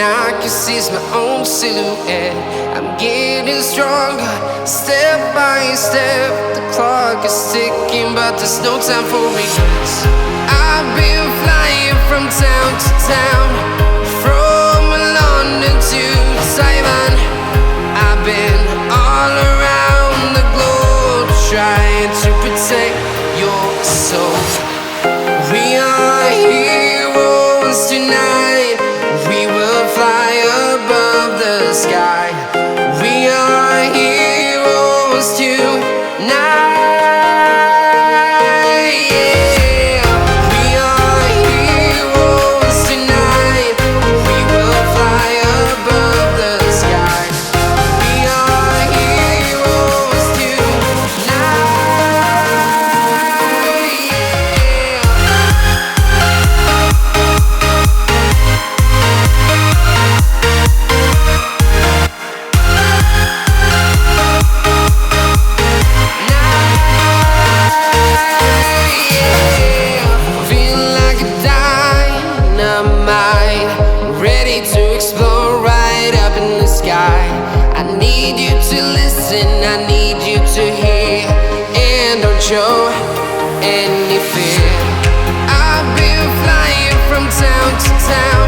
I can see is my own silhouette. I'm getting stronger, step by step. The clock is ticking, but there's no time for regrets. I've been flying from town to town, from London to Taiwan. I've been all around the globe, trying to protect your soul. We are heroes tonight. We will fly above the sky. We are heroes tonight. Yeah. We are heroes tonight. We will fly above the sky. We are heroes tonight. Feeling like a dynamite, ready to explode right up in the sky. I need you to listen, I need you to hear, and don't show any fear. I've been flying from town to town,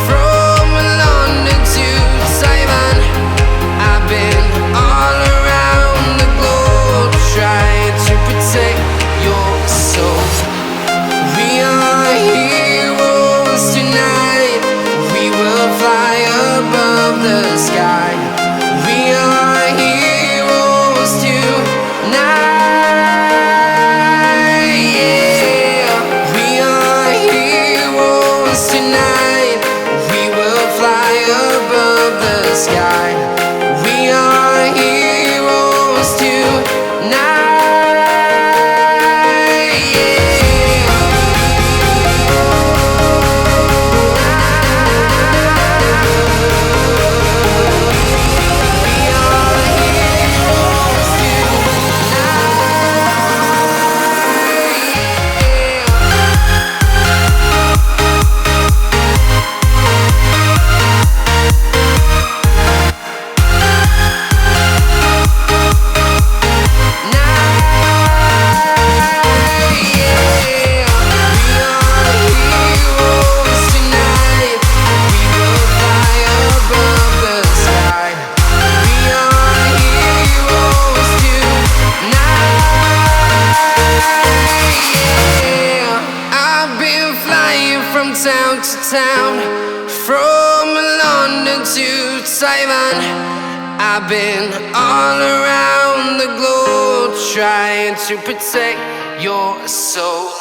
from London to Taiwan. I've been all around the globe, trying to protect your soul. We are heroes tonight. We will fly above the sky. We are heroes tonight. Yeah. We are heroes tonight. We will fly above the sky. We are heroes tonight. Town to town, from London to Taiwan. I've been all around the globe, trying to protect your soul.